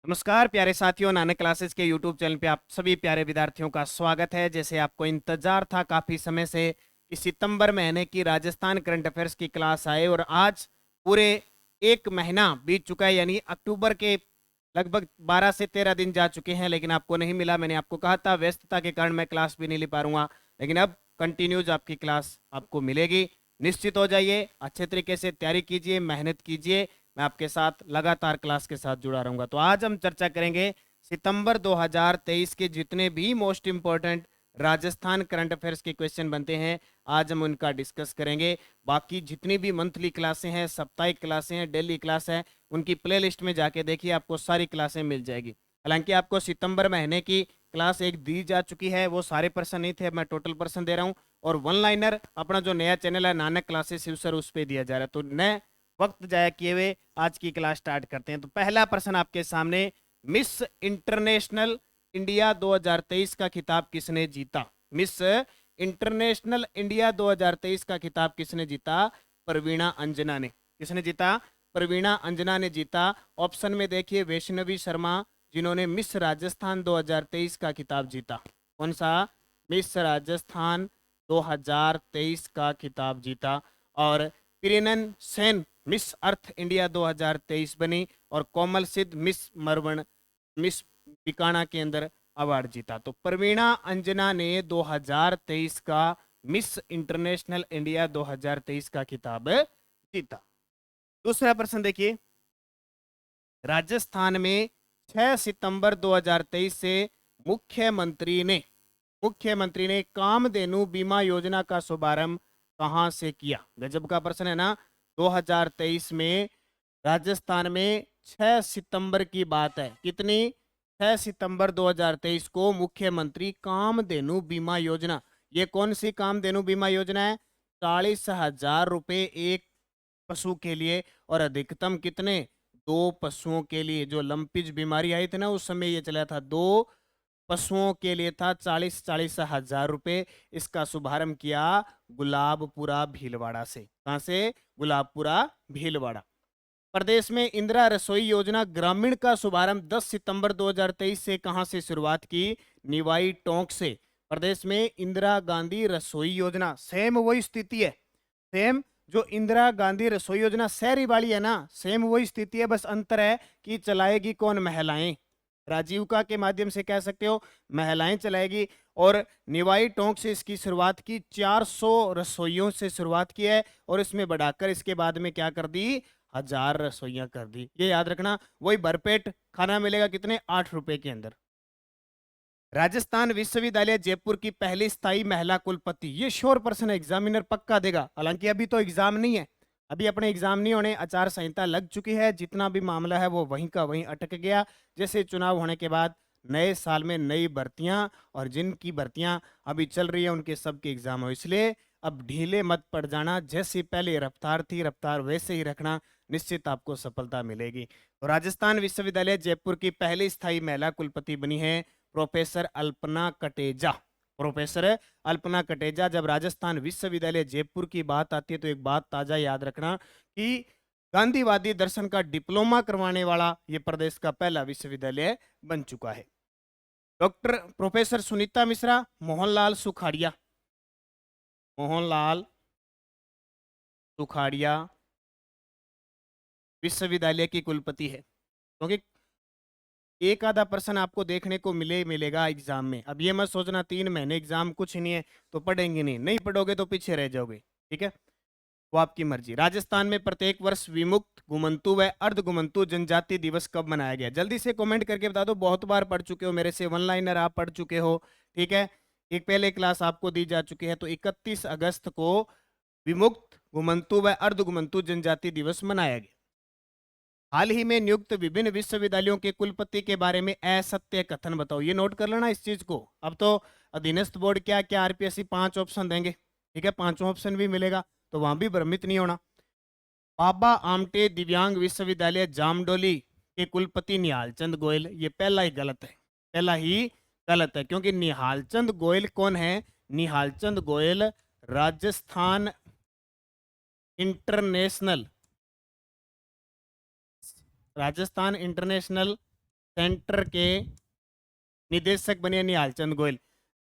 नमस्कार प्यारे साथियों, नानक क्लासेस के यूट्यूब चैनल पे आप सभी प्यारे विद्यार्थियों का स्वागत है। जैसे आपको इंतजार था काफी समय से कि सितंबर महीने की राजस्थान करंट अफेयर्स की क्लास आए, और आज पूरे एक महीना बीत चुका है, यानी अक्टूबर के लगभग 12 से 13 दिन जा चुके हैं, लेकिन आपको नहीं मिला। मैंने आपको कहा था व्यस्तता के कारण मैं क्लास भी नहीं ले पाऊंगा, लेकिन अब कंटिन्यूज आपकी क्लास आपको मिलेगी। निश्चित हो जाइए, अच्छे तरीके से तैयारी कीजिए, मेहनत कीजिए। मैं आपके साथ लगातार क्लास के साथ जुड़ा रहूंगा। तो आज हम चर्चा करेंगे सितंबर 2023 के जितने भी most important Rajasthan current affairs के क्वेश्चन बनते हैं, आज हम उनका डिस्कस करेंगे। बाकी जितनी भी मंथली क्लासें हैं, साप्ताहिक क्लासें हैं, डेली क्लास है, उनकी प्लेलिस्ट में जाके देखिए, आपको सारी क्लासें मिल जाएगी। हालांकि आपको सितंबर महीने की क्लास एक दी जा चुकी है, वो सारे पर्सन नहीं थे, मैं टोटल पर्सन दे रहा हूँ। और वन लाइनर अपना जो नया चैनल है नानक क्लासेस सर, उस पर दिया जा रहा है। तो नए वक्त जाया किए हुए आज की क्लास स्टार्ट करते हैं। तो पहला प्रश्न आपके सामने, मिस इंटरनेशनल इंडिया 2023 का खिताब किसने जीता? मिस इंटरनेशनल इंडिया 2023 का खिताब किसने जीता? प्रवीणा अंजना ने। किसने जीता? प्रवीणा अंजना ने जीता। ऑप्शन में देखिए, वैष्णवी शर्मा, जिन्होंने मिस राजस्थान 2023 का खिताब जीता। कौन सा? मिस राजस्थान 2023 का खिताब जीता। और पिरिनन सेन मिस अर्थ इंडिया 2023 बनी, और कोमल सिद्ध मिस मरवन मिस बिकाना के अंदर अवार्ड जीता। तो प्रवीणा अंजना ने 2023 का मिस इंटरनेशनल इंडिया 2023 का खिताब जीता। दूसरा प्रश्न देखिए, राजस्थान में 6 सितंबर 2023 से मुख्यमंत्री ने कामधेनु बीमा योजना का शुभारंभ कहां से किया? गजब का प्रश्न है ना। 2023 में राजस्थान में 6 सितंबर की बात है। कितनी? 6 सितंबर 2023 को मुख्यमंत्री कामधेनु बीमा योजना। ये कौन सी कामधेनु बीमा योजना है? 40,000 रुपए एक पशु के लिए, और अधिकतम कितने? 2 पशुओं के लिए। जो लंपिज बीमारी आई थी ना, उस समय ये चला था, 2 पशुओं के लिए था। 40,000 रुपए। इसका शुभारंभ किया गुलाबपुरा भीलवाड़ा से। कहां से? गुलाबपुरा भीलवाड़ा। प्रदेश में इंदिरा रसोई योजना ग्रामीण का शुभारंभ 10 सितंबर 2023 से कहां से शुरुआत की? निवाई टोंक से। प्रदेश में इंदिरा गांधी रसोई योजना, सेम वही स्थिति है। सेम जो इंदिरा गांधी रसोई योजना शहरी वाली है ना, सेम वही स्थिति है, बस अंतर है कि चलाएगी कौन? महिलाएं। राजीविका के माध्यम से कह सकते हो, महिलाएं चलाएगी। और निवाई टोंक से इसकी शुरुआत की, 400 रसोइयों से शुरुआत की है, और इसमें बढ़ाकर इसके बाद में क्या कर दी? 1000 रसोइयां कर दी। ये याद रखना। वही भरपेट खाना मिलेगा, कितने? 8 रुपए के अंदर। राजस्थान विश्वविद्यालय जयपुर की पहली स्थायी महिला कुलपति। ये श्योर पर्सन एग्जामिनर पक्का देगा। हालांकि अभी तो एग्जाम नहीं है, अभी अपने एग्जाम नहीं होने, आचार संहिता लग चुकी है। जितना भी मामला है वो वहीं का वहीं अटक गया। जैसे चुनाव होने के बाद नए साल में नई भर्तियां, और जिनकी भर्तियां अभी चल रही है उनके सबके एग्जाम हो, इसलिए अब ढीले मत पड़ जाना। जैसी पहले रफ्तार थी, रफ्तार वैसे ही रखना, निश्चित आपको सफलता मिलेगी। तो राजस्थान विश्वविद्यालय जयपुर की पहली स्थायी महिला कुलपति बनी है प्रोफेसर अल्पना कटेजा। प्रोफेसर अल्पना कटेजा। जब राजस्थान विश्वविद्यालय जयपुर की बात आती है तो एक बात ताजा याद रखना कि गांधीवादी दर्शन का डिप्लोमा करवाने वाला ये प्रदेश का पहला विश्वविद्यालय बन चुका है। डॉक्टर प्रोफेसर सुनीता मिश्रा मोहनलाल सुखाड़िया, मोहनलाल सुखाड़िया विश्वविद्यालय की कुलपति है। क्योंकि एक आधा पर्सन आपको देखने को मिलेगा एग्जाम में। अब ये मत सोचना 3 महीने एग्जाम कुछ नहीं है तो पढ़ेंगे नहीं, नहीं पढ़ोगे तो पीछे रह जाओगे। ठीक है, वो आपकी मर्जी। राजस्थान में प्रत्येक वर्ष विमुक्त, घुमंतु व अर्ध घुमंतु जनजाति दिवस कब मनाया गया? जल्दी से कमेंट करके बता दो। बहुत बार पढ़ चुके हो मेरे से, वन लाइनर आप पढ़ चुके हो। ठीक है, एक पहले क्लास आपको दी जा चुकी है। तो 31 अगस्त को विमुक्त, घुमंतु व अर्ध घुमंतु जनजाति दिवस मनाया गया। हाल ही में नियुक्त विभिन्न विश्वविद्यालयों के कुलपति के बारे में असत्य कथन बताओ। ये नोट कर लेना इस चीज को। अब तो अधीनस्थ बोर्ड क्या क्या आरपीएससी 5 ऑप्शन देंगे। ठीक है, 5वां ऑप्शन भी मिलेगा, तो वहां भी भ्रमित नहीं होना। बाबा आमटे दिव्यांग विश्वविद्यालय जामडोली के कुलपति निहाल चंद गोयल। ये पहला ही गलत है, पहला ही गलत है। क्योंकि निहाल चंद गोयल कौन है? Nihal Chand Goyal Rajasthan international, Rajasthan international centre के निदेशक बने निहालचंद गोयल,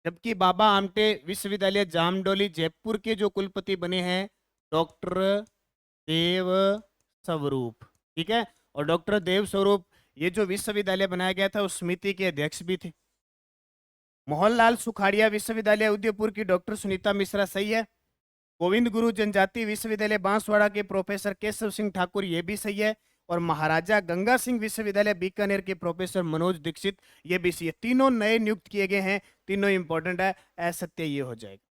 जबकि बाबा आमटे विश्वविद्यालय जामडोली जयपुर के जो कुलपति बने हैं डॉक्टर देव स्वरूप। ठीक है, और डॉक्टर देव स्वरूप ये जो विश्वविद्यालय बनाया गया था उस समिति के अध्यक्ष भी थे। मोहनलाल सुखाड़िया विश्वविद्यालय उदयपुर की डॉक्टर सुनीता मिश्रा सही है। गोविंद गुरु जनजाति विश्वविद्यालय बांसवाड़ा के प्रोफेसर केशव सिंह ठाकुर ये भी सही है। और महाराजा गंगा सिंह विश्वविद्यालय बीकानेर के प्रोफेसर मनोज दीक्षित ये भी सही है। तीनों नए नियुक्त किए गए हैं, तीनों इंपॉर्टेंट है, असत्य ये हो जाएगा।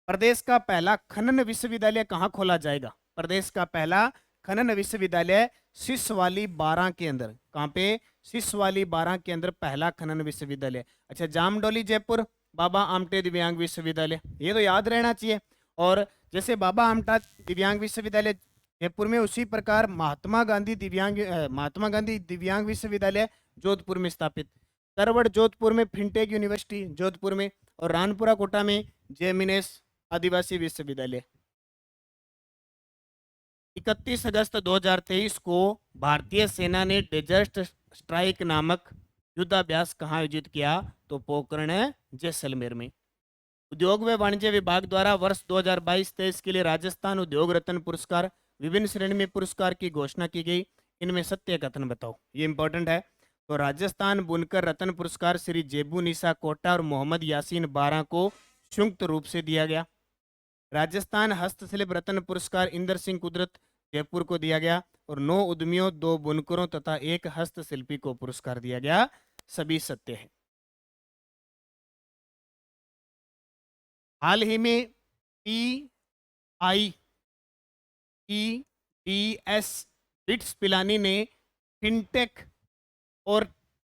प्रदेश का पहला खनन विश्वविद्यालय कहाँ खोला जाएगा? प्रदेश का पहला खनन विश्वविद्यालय सिसवाली 12 के अंदर। कहाँ पे? सिसवाली 12 के अंदर पहला खनन विश्वविद्यालय। अच्छा, जामडोली जयपुर बाबा आमटे दिव्यांग विश्वविद्यालय, ये तो याद रहना चाहिए। और जैसे बाबा आमटा दिव्यांग विश्वविद्यालय जयपुर में, उसी प्रकार महात्मा गांधी दिव्यांग विश्वविद्यालय जोधपुर में स्थापित। तरवड़ जोधपुर में फिनटेक यूनिवर्सिटी जोधपुर में, और रानपुरा कोटा में जेमिनेस आदिवासी विश्वविद्यालय। 31 अगस्त 2023 को भारतीय सेना ने डेजर्ट स्ट्राइक नामक युद्धाभ्यास कहाँ आयोजित किया? तो पोखरण जैसलमेर में। उद्योग व वाणिज्य विभाग द्वारा वर्ष 2022-23 के लिए राजस्थान उद्योग रत्न पुरस्कार विभिन्न श्रेणी में पुरस्कार की घोषणा की गई। इनमें सत्य कथन बताओ, ये इंपॉर्टेंट है। तो राजस्थान बुनकर रत्न पुरस्कार श्री जेबू निशा कोटा और मोहम्मद यासीन 12 को संयुक्त रूप से दिया गया। राजस्थान हस्तशिल्प रत्न पुरस्कार इंदर सिंह कुदरत जयपुर को दिया गया। और 9 उद्यमियों, 2 बुनकरों तथा 1 हस्तशिल्पी को पुरस्कार दिया गया। सभी सत्य है। हाल ही में PIEDS बिट्स पिलानी ने फिनटेक और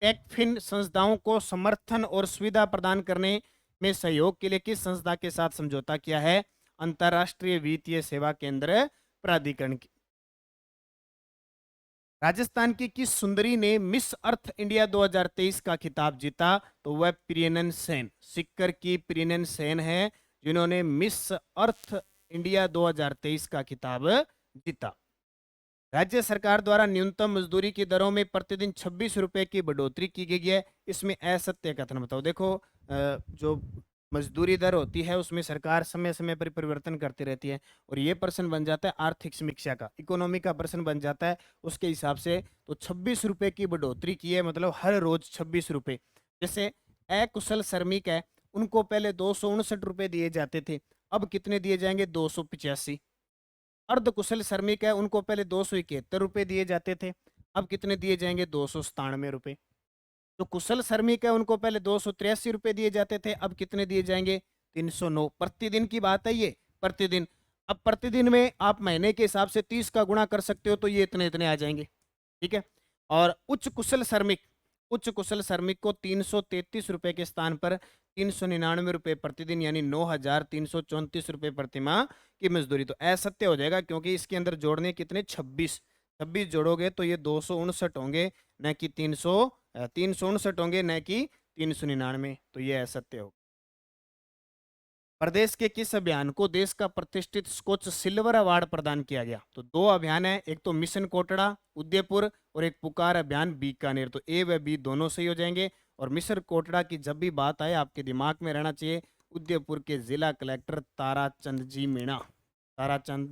टेकफिन संस्थाओं को समर्थन और सुविधा प्रदान करने में सहयोग के लिए किस संस्था के साथ समझौता किया है? अंतरराष्ट्रीय वित्तीय सेवा केंद्र प्राधिकरण की। राजस्थान की किस सुंदरी ने मिस अर्थ इंडिया 2023 का खिताब जीता? तो वह प्रियनन सेन, सिक्कर की प्रियनन सेन है जिन्होंने मिस अर्थ इंडिया 2023 का खिताब जीता। राज्य सरकार द्वारा न्यूनतम मजदूरी की दरों में प्रतिदिन 26 रुपए की बढ़ोतरी की गई है। इसमें असत्य कथन बताओ। देखो, जो मजदूरी दर होती है उसमें सरकार समय समय पर परिवर्तन करती रहती है, और ये प्रश्न बन जाता है आर्थिक समीक्षा का, इकोनॉमी का प्रश्न बन जाता है उसके हिसाब से। तो 26 रुपए की बढ़ोतरी की है, मतलब हर रोज 26 रुपए। जैसे अकुशल श्रमिक है, उनको पहले 259 रुपए दिए जाते थे, अब कितने दिए जाएंगे? 285। अर्धकुशल श्रमिक है, उनको पहले 271 रुपए दिए जाते थे, अब कितने दिए जाएंगे? 297 रुपए। जो कुशल श्रमिक है उनको पहले 283 रुपए दिए जाते थे, अब कितने दिए जाएंगे? 309। प्रतिदिन की बात है ये, प्रतिदिन। अब प्रतिदिन में आप महीने के हिसाब से 30 का गुणा कर सकते हो, तो ये इतने इतने आ जाएंगे। ठीक है। और उच्च कुशल श्रमिक को 333 रुपए के स्थान पर 399 रुपए प्रतिदिन, यानी 9,334 रुपए प्रतिमाह की मजदूरी। तो असत्य हो जाएगा, क्योंकि इसके अंदर जोड़ने कितने? 26 जोड़ोगे तो ये 259 होंगे, न कि 359 होंगे, न कि 399। तो ये असत्य हो। प्रदेश के किस अभियान को देश का प्रतिष्ठित स्कॉच सिल्वर अवार्ड प्रदान किया गया? तो 2 अभियान है, एक तो मिशन कोटड़ा उदयपुर और एक पुकार अभियान बीकानेर। तो ए व बी दोनों सही हो जाएंगे। और मिशन कोटड़ा की जब भी बात आए आपके दिमाग में रहना चाहिए उदयपुर के जिला कलेक्टर ताराचंद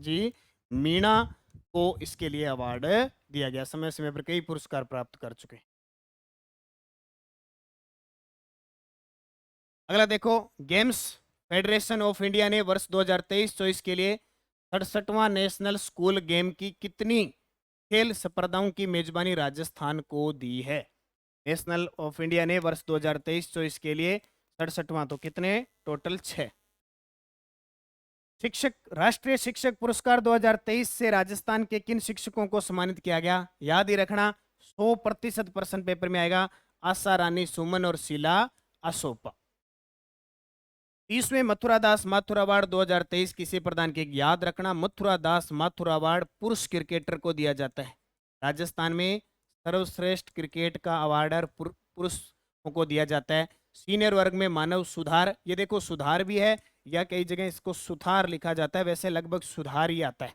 जी मीणा को इसके लिए अवार्ड दिया गया। समय समय पर कई पुरस्कार प्राप्त कर चुके। अगला देखो, गेम्स फेडरेशन ऑफ इंडिया ने वर्ष 2023-24 के लिए 67वां नेशनल स्कूल गेम की कितनी खेल स्पर्धाओं की मेजबानी राजस्थान को दी है? नेशनल ऑफ इंडिया ने वर्ष 2023-24 के लिए 67वां, तो कितने टोटल? 6। राष्ट्रीय शिक्षक पुरस्कार 2023 से राजस्थान के किन शिक्षकों को सम्मानित किया गया? याद ही रखना, 100% प्रश्न पेपर में आएगा। आशा रानी, सुमन और शीला असोपा। 30वें मथुरा दास माथुर अवार्ड 2023 किसे प्रदान किया? याद रखना, मथुरा दास माथुर अवार्ड पुरुष क्रिकेटर को दिया जाता है। राजस्थान में सर्वश्रेष्ठ क्रिकेट का अवार्ड पुरुषों को दिया जाता है। सीनियर वर्ग में मानव सुधार, ये देखो सुधार भी है, या कई जगह इसको सुधार लिखा जाता है, वैसे लगभग सुधार ही आता है।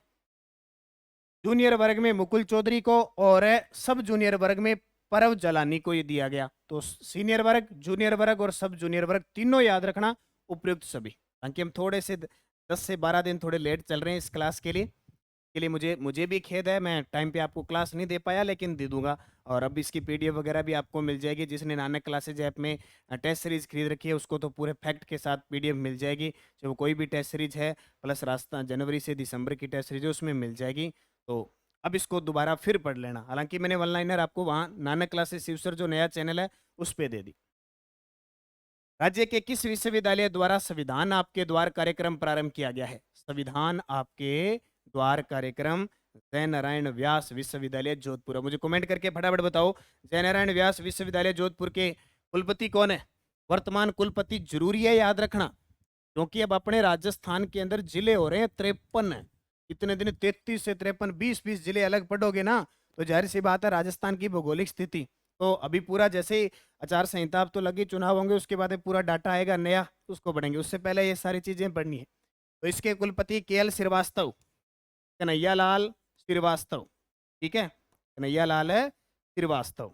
जूनियर वर्ग में मुकुल चौधरी को, और सब जूनियर वर्ग में पर्व जलानी को ये दिया गया। तो सीनियर वर्ग, जूनियर वर्ग और सब जूनियर वर्ग तीनों याद रखना, उपयुक्त सभी। ताकि हम थोड़े से 10 से 12 दिन थोड़े लेट चल रहे हैं इस क्लास के लिए मुझे भी खेद है, मैं टाइम पे आपको क्लास नहीं दे पाया, लेकिन दे दूंगा। और अब इसकी पीडीएफ वगैरह भी आपको मिल जाएगी। जिसने नानक क्लासेज ऐप में टेस्ट सीरीज खरीद रखी है उसको तो पूरे फैक्ट के साथ पीडीएफ मिल जाएगी। जो कोई भी टेस्ट सीरीज है प्लस रास्ता जनवरी से दिसंबर की टेस्ट सीरीज है उसमें मिल जाएगी। तो अब इसको दोबारा फिर पढ़ लेना। हालांकि मैंने वन लाइनर आपको वहाँ नानक क्लासेज शिवसर जो नया चैनल है उस पर दे दी। राज्य के किस विश्वविद्यालय द्वारा संविधान आपके द्वार कार्यक्रम प्रारंभ किया गया है? संविधान आपके द्वार कार्यक्रम जय नारायण व्यास विश्वविद्यालय जोधपुर। मुझे कमेंट करके फटाफट बताओ, जय नारायण व्यास विश्वविद्यालय जोधपुर के कुलपति कौन है? वर्तमान कुलपति जरूरी है याद रखना, क्योंकि अब अपने राजस्थान के अंदर जिले हो रहे हैं 53 है। इतने दिन 33 से 53, 20 जिले अलग पढ़ोगे ना तो जाहिर सी बात है राजस्थान की भौगोलिक स्थिति। तो अभी पूरा जैसे ही आचार संहिता अब तो लगी, चुनाव होंगे, उसके बाद पूरा डाटा आएगा नया, उसको पढ़ेंगे। उससे पहले ये सारी चीजें पढ़नी है। तो इसके कुलपति केएल श्रीवास्तव, कन्हैयालाल श्रीवास्तव, ठीक है, Kanhaiyalal Srivastava.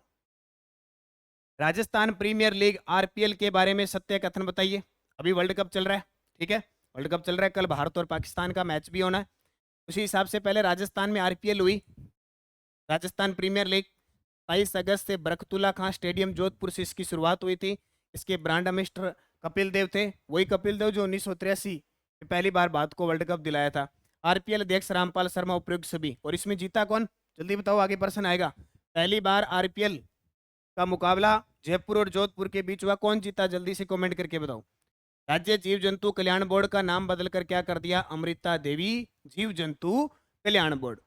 Rajasthan premier league RPL के बारे में सत्य कथन बताइए। अभी वर्ल्ड कप चल रहा है, ठीक है, वर्ल्ड कप चल रहा है, कल भारत और पाकिस्तान का मैच भी होना है। उसी हिसाब से पहले राजस्थान में आरपीएल हुई, राजस्थान प्रीमियर लीग 22 अगस्त से बरकतुल्ला खां स्टेडियम जोधपुर से इसकी शुरुआत हुई थी। इसके ब्रांड एम्बेसडर कपिल देव थे, वही कपिल देव जो 1983 में पहली बार भारत को वर्ल्ड कप दिलाया था। आरपीएल अध्यक्ष रामपाल शर्मा उपयुक्त सभी। और इसमें जीता कौन, जल्दी बताओ, आगे प्रश्न आएगा। पहली बार आरपीएल का मुकाबला जयपुर और जोधपुर के बीच हुआ, कौन जीता, जल्दी से कमेंट करके बताओ। राज्य जीव जंतु कल्याण बोर्ड का नाम बदलकर क्या कर दिया? अमृता देवी जीव जंतु कल्याण board.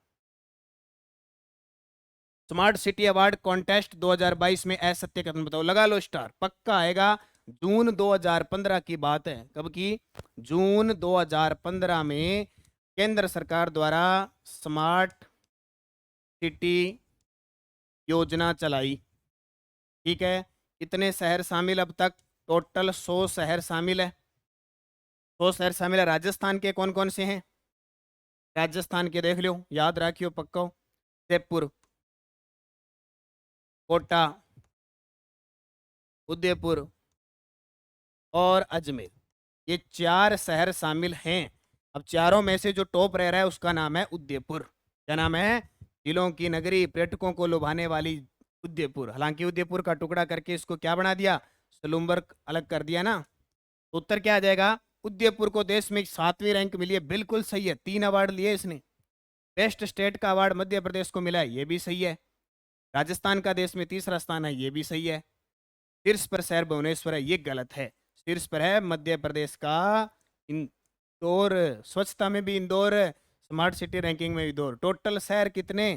Smart city award contest 2022 में असत्य कथन बताओ। लगा लो स्टार, पक्का आएगा। जून 2015 की बात है। कब की? जून 2015 में केंद्र सरकार द्वारा स्मार्ट सिटी योजना चलाई, ठीक है। कितने शहर शामिल अब तक? टोटल 100 शहर शामिल है। 100 शहर शामिल है। राजस्थान के कौन कौन से हैं? राजस्थान के देख लो, याद रखियो पक्का। जयपुर, कोटा, उदयपुर और अजमेर, ये 4 शहर शामिल हैं। अब चारों में से जो टॉप रह रहा है उसका नाम है उदयपुर। क्या नाम है? जिलों की नगरी, पर्यटकों को लुभाने वाली उदयपुर। हालांकि उदयपुर का टुकड़ा करके इसको क्या बना दिया? सलूम्बर अलग कर दिया ना। तो उत्तर क्या आ जाएगा? उदयपुर को देश में 7वीं रैंक मिली है, बिल्कुल सही है। 3 अवार्ड लिए इसने। बेस्ट स्टेट का अवार्ड मध्य प्रदेश को मिला है, ये भी सही है। राजस्थान का देश में 3रा स्थान है, ये भी सही है। शीर्ष पर शहर भुवनेश्वर है, ये गलत है। शीर्ष पर है मध्य प्रदेश का इंदौर। स्वच्छता में भी इंदौर, स्मार्ट सिटी रैंकिंग में इंदौर। टोटल शहर कितने?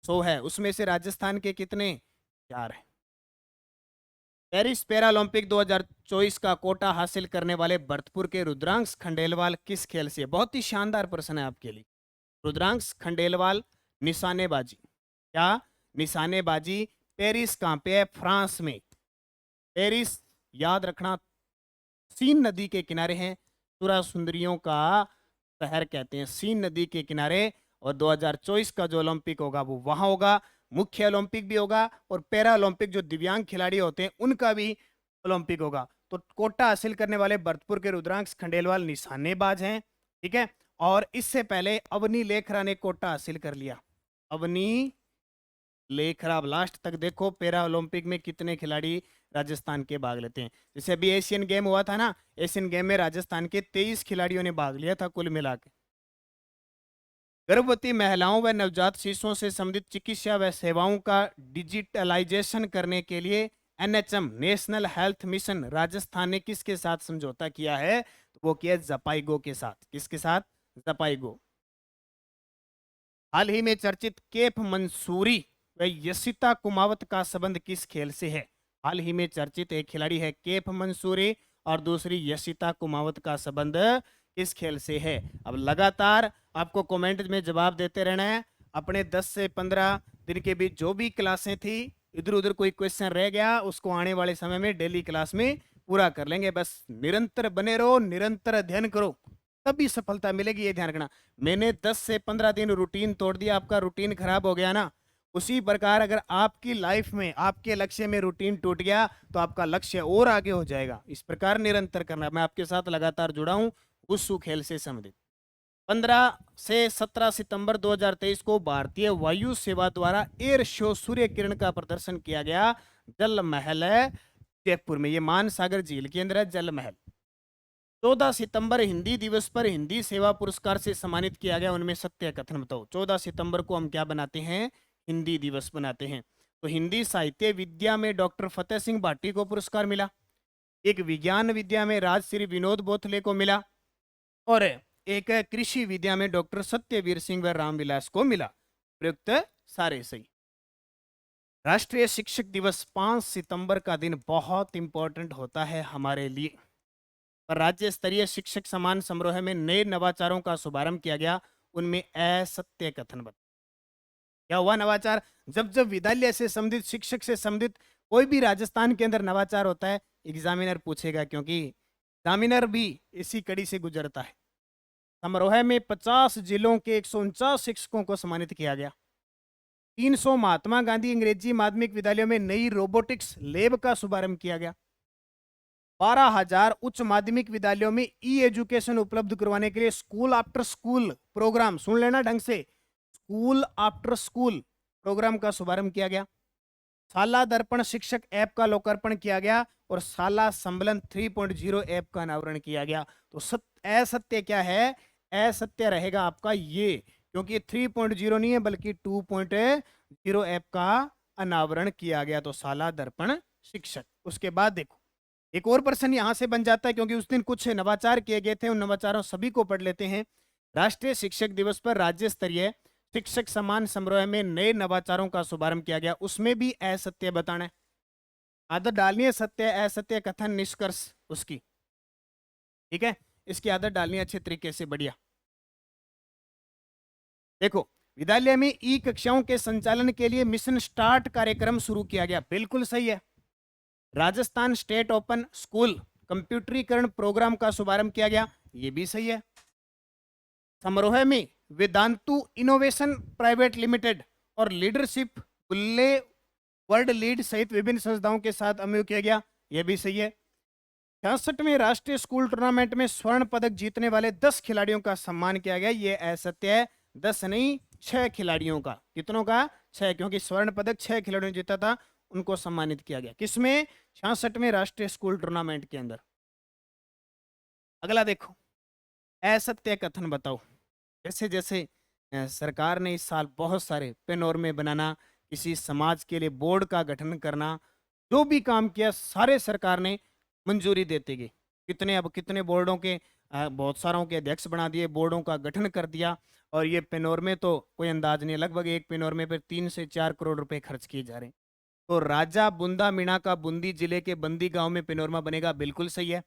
100 है, उसमें से राजस्थान के कितने? 4 है। पेरिस पैरालंपिक 2024 का कोटा हासिल करने वाले भरतपुर के रुद्रांश खंडेलवाल किस खेल से? बहुत ही शानदार प्रश्न है आपके लिए। रुद्रांश खंडेलवाल निशानेबाजी। क्या? निशानेबाजी। पेरिस कहाँ पे है? फ्रांस में। पेरिस याद रखना सीन नदी के किनारे हैं, सुरा सुंदरियों का शहर कहते हैं, सीन नदी के किनारे। और 2024 का जो ओलंपिक होगा वो वहां होगा। मुख्य ओलंपिक भी होगा और पैरा ओलंपिक जो दिव्यांग खिलाड़ी होते हैं उनका भी ओलंपिक होगा। तो कोटा हासिल करने वाले भरतपुर के रुद्रांश खंडेलवाल निशानेबाज हैं, ठीक है। और इससे पहले अवनी लेखरा ने कोटा हासिल कर लिया। अवनी लेखरा, लास्ट तक देखो पैरा ओलंपिक में कितने खिलाड़ी राजस्थान के भाग लेते हैं। जैसे अभी एशियन गेम हुआ था ना, एशियन गेम में राजस्थान के 23 खिलाड़ियों ने भाग लिया था कुल मिलाकर। गर्भवती महिलाओं व नवजात शिशुओं से संबंधित चिकित्सा व सेवाओं का डिजिटलाइजेशन करने के लिए NHM national health mission Rajasthan ने किसके साथ समझौता किया है? तो वो किया जपाइगो के साथ। किसके साथ? जपाइगो। हाल ही में चर्चित केप मंसूरी व यशिता कुमावत का संबंध किस खेल से है? हाल ही में चर्चित एक खिलाड़ी है केप मंसूरी और दूसरी यशिता कुमावत का संबंध किस खेल से है? अब लगातार आपको कमेंट में जवाब देते रहना है। अपने 10 से 15 दिन के बीच जो भी क्लासें थी, इधर उधर कोई क्वेश्चन रह गया उसको आने वाले समय में डेली क्लास में पूरा कर लेंगे। बस निरंतर बने रहो, निरंतर अध्ययन करो, तभी सफलता मिलेगी, ये ध्यान रखना। मैंने 10 से 15 दिन रूटीन तोड़ दिया, आपका रूटीन खराब हो गया ना, उसी प्रकार अगर आपकी लाइफ में आपके लक्ष्य में रूटीन टूट गया तो आपका लक्ष्य और आगे हो जाएगा। इस प्रकार निरंतर करना। मैं आपके साथ लगातार जुड़ा हूं वुशु खेल से संबंधित। 15 से 17 सितंबर 2023 को भारतीय वायु सेवा द्वारा एयर शो सूर्य किरण का प्रदर्शन किया गया। जल महल है जयपुर में, ये मानसागर झील के अंदर है जल महल। 14 सितंबर हिंदी दिवस पर हिंदी सेवा पुरस्कार से सम्मानित किया गया। उनमें सत्य कथन बताओ। 14 सितंबर को हम क्या बनाते हैं? हिंदी दिवस बनाते हैं। तो हिंदी साहित्य विद्या में डॉक्टर फतेह सिंह भाटी को पुरस्कार मिला। एक विज्ञान विद्या में राजश्री विनोद बोथले को मिला और एक कृषि विद्या में डॉक्टर सत्यवीर सिंह व रामविलास को मिला। प्रयुक्त सारे सही। राष्ट्रीय शिक्षक दिवस 5 सितंबर का दिन बहुत इंपॉर्टेंट होता है हमारे लिए। पर राज्य स्तरीय शिक्षक सम्मान समारोह में नए नवाचारों का शुभारंभ किया गया। उनमें असत्य कथन बता। क्या हुआ नवाचार? जब जब विद्यालय से संबंधित शिक्षक से संबंधित कोई भी राजस्थान के अंदर नवाचार होता है एग्जामिनर पूछेगा, क्योंकि एग्जामिनर भी इसी कड़ी से गुजरता है। समारोह में 50 जिलों के 149 शिक्षकों को सम्मानित किया गया। 300 महात्मा गांधी अंग्रेजी माध्यमिक विद्यालयों में नई रोबोटिक्स लैब का शुभारंभ किया गया। 12,000 उच्च माध्यमिक विद्यालयों में ई एजुकेशन उपलब्ध करवाने के लिए स्कूल आफ्टर स्कूल प्रोग्राम, सुन लेना ढंग से, स्कूल आफ्टर स्कूल प्रोग्राम का शुभारंभ किया गया। शाला दर्पण शिक्षक ऐप का लोकार्पण किया गया और शाला संबलन 3.0 ऐप का अनावरण किया गया। तो असत्य क्या है? असत्य रहेगा आपका ये, क्योंकि 3.0 नहीं है बल्कि 2.0 ऐप का अनावरण किया गया। तो शाला दर्पण शिक्षक। उसके बाद देखो एक और प्रश्न यहां से बन जाता है, क्योंकि उस दिन कुछ नवाचार किए गए थे, उन नवाचारों सभी को पढ़ लेते हैं। राष्ट्रीय शिक्षक दिवस पर राज्य स्तरीय शिक्षक सम्मान समारोह में नए नवाचारों का शुभारंभ किया गया। उसमें भी असत्य बताना है। आदत डालनी है सत्य असत्य कथन निष्कर्ष उसकी, ठीक है। इसकी आदत डालनी है अच्छे तरीके से, बढ़िया। देखो विद्यालय में ई कक्षाओं के संचालन के लिए मिशन स्टार्ट कार्यक्रम शुरू किया गया। बिल्कुल सही है। राजस्थान स्टेट ओपन स्कूल कंप्यूटरीकरण प्रोग्राम का शुभारंभ किया गया। ये भी सही है। समारोह में वेदांतु इनोवेशन प्राइवेट लिमिटेड और लीडरशिप बुल्ले वर्ल्ड लीड सहित विभिन्न संस्थाओं के साथ एमओयू किया गया। यह भी सही है। 66वें राष्ट्रीय स्कूल टूर्नामेंट में स्वर्ण पदक जीतने वाले 10 खिलाड़ियों का सम्मान किया गया। यह असत्य है। 10 नहीं 6 खिलाड़ियों का। कितनों का? 6, क्योंकि स्वर्ण पदक 6 खिलाड़ियों ने जीता था, उनको सम्मानित किया गया। किसमें? 66वें राष्ट्रीय स्कूल टूर्नामेंट के अंदर। अगला देखो असत्य कथन बताओ। जैसे जैसे सरकार ने इस साल बहुत सारे पेनोरमे बनाना, किसी समाज के लिए बोर्ड का गठन करना, जो भी काम किया सारे सरकार ने मंजूरी देते गई। अब कितने बोर्डों के बहुत सारों के अध्यक्ष बना दिए, बोर्डों का गठन कर दिया। और ये पेनोरमे तो कोई अंदाज नहीं, लगभग एक पेनोरमे पर 3 से 4 करोड़ रुपए खर्च किए जा रहे हैं। तो राजा बुंदा मीणा का बूंदी जिले के बंदी गांव में पेनोरमा बनेगा। बिल्कुल सही है।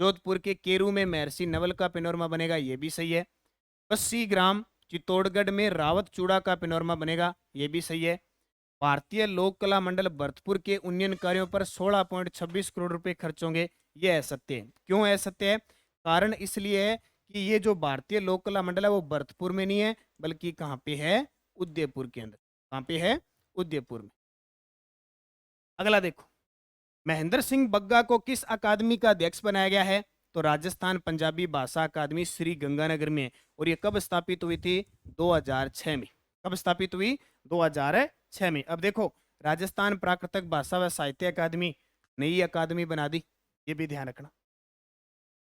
जोधपुर के केरू में महर्षि नवल का पेनोरमा बनेगा। ये भी सही है। 80 ग्राम चित्तौड़गढ़ में रावत चूड़ा का पेनोरमा बनेगा। ये भी सही है। भारतीय लोक कला मंडल भरतपुर के उन्नयन कार्यों पर 16.26 करोड़ रुपए खर्च होंगे। ये असत्य है। क्यों असत्य है? कारण इसलिए है कि ये जो भारतीय लोक कला मंडल है वो भरतपुर में नहीं है, बल्कि कहाँ पे है? उदयपुर के अंदर। कहाँ पे है? उदयपुर में। अगला देखो महेंद्र सिंह बग्गा को किस अकादमी का अध्यक्ष बनाया गया है? तो राजस्थान पंजाबी भाषा अकादमी श्री गंगानगर में। और ये कब स्थापित हुई थी? 2006 में। कब स्थापित हुई? 2006 में। अब देखो राजस्थान प्राकृतिक भाषा व साहित्य अकादमी नई अकादमी बना दी, ये भी ध्यान रखना।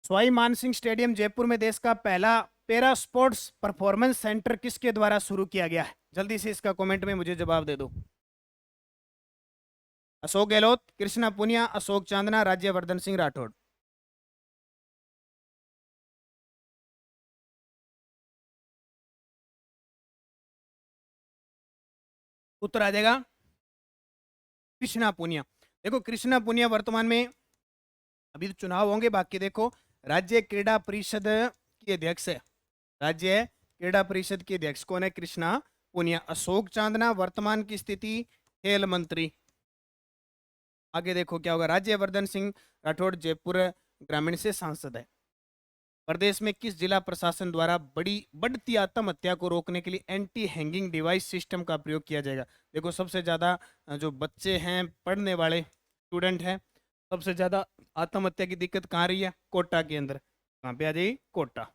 सवाई मानसिंह स्टेडियम जयपुर में देश का पहला पैरा स्पोर्ट्स परफॉर्मेंस सेंटर किसके द्वारा शुरू किया गया है? जल्दी से इसका कमेंट में मुझे जवाब दे दो। अशोक गहलोत, कृष्णा पुनिया, अशोक चांदना, राज्यवर्धन सिंह राठौड़। उत्तर आ जाएगा कृष्णा पुनिया। देखो कृष्णा पुनिया वर्तमान में, अभी तो चुनाव होंगे बाकी, देखो राज्य क्रीड़ा परिषद की अध्यक्ष है। राज्य क्रीड़ा परिषद के अध्यक्ष कौन है? कृष्णा पुनिया। अशोक चांदना वर्तमान की स्थिति खेल मंत्री। आगे देखो क्या होगा? राज्यवर्धन सिंह राठौड़ जयपुर ग्रामीण से सांसद है। प्रदेश में किस जिला प्रशासन द्वारा बढ़ती आत्महत्या को रोकने के लिए एंटी हैंगिंग डिवाइस सिस्टम का प्रयोग किया जाएगा? देखो सबसे ज्यादा जो बच्चे हैं, पढ़ने वाले स्टूडेंट हैं, सबसे ज्यादा आत्महत्या की दिक्कत कहाँ रही है? कोटा के अंदर। कहाँ पे आ जाइए? कोटा।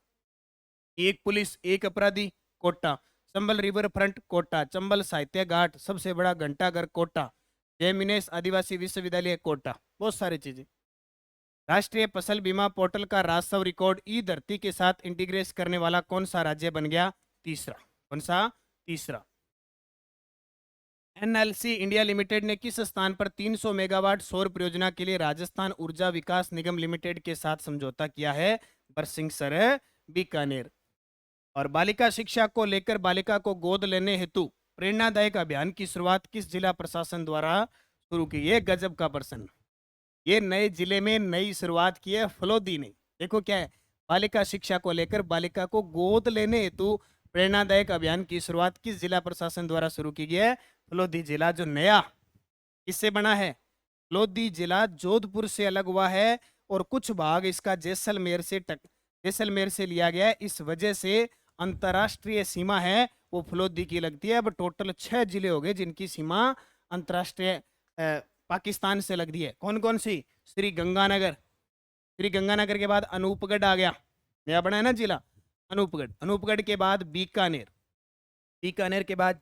एक पुलिस एक अपराधी, कोटा। Chambal river front, Kota. चंबल साहित्य घाट, सबसे बड़ा घंटाघर, कोटा। जय मिनेश आदिवासी विश्वविद्यालय, कोटा। बहुत सारी चीजें। राष्ट्रीय फसल बीमा पोर्टल का राजस्व रिकॉर्ड ई धरती के साथ इंटीग्रेट करने वाला कौन सा राज्य बन गया? तीसरा। कौन सा? तीसरा। एनएलसी इंडिया लिमिटेड ने किस स्थान पर 300 मेगावाट सौर परियोजना के लिए राजस्थान ऊर्जा विकास निगम लिमिटेड के साथ समझौता किया है? बरसिंहसर, बीकानेर। और बालिका शिक्षा को लेकर बालिका को गोद लेने हेतु प्रेरणादायक अभियान की शुरुआत किस जिला प्रशासन द्वारा शुरू की? ये गजब का प्रश्न। ये नए जिले में नई शुरुआत की है फलोदी ने। देखो क्या है, बालिका शिक्षा को लेकर बालिका को गोद लेने हेतु प्रेरणादायक अभियान की शुरुआत किस जिला प्रशासन द्वारा शुरू की गई है? फलोदी जिला। जो नया इससे बना है, फलोदी जिला जोधपुर से अलग हुआ है और कुछ भाग इसका जैसलमेर से लिया गया है। इस वजह से अंतर्राष्ट्रीय सीमा है वो फलोदी की लगती है। अब टोटल 6 जिले हो गए जिनकी सीमा अंतर्राष्ट्रीय पाकिस्तान से लगती है। कौन कौन सी? श्री गंगानगर। श्री गंगानगर के बाद अनूपगढ़ आ गया, नया बना है ना जिला, अनूपगढ़। अनूपगढ़ के बाद बीकानेर। बीकानेर के बाद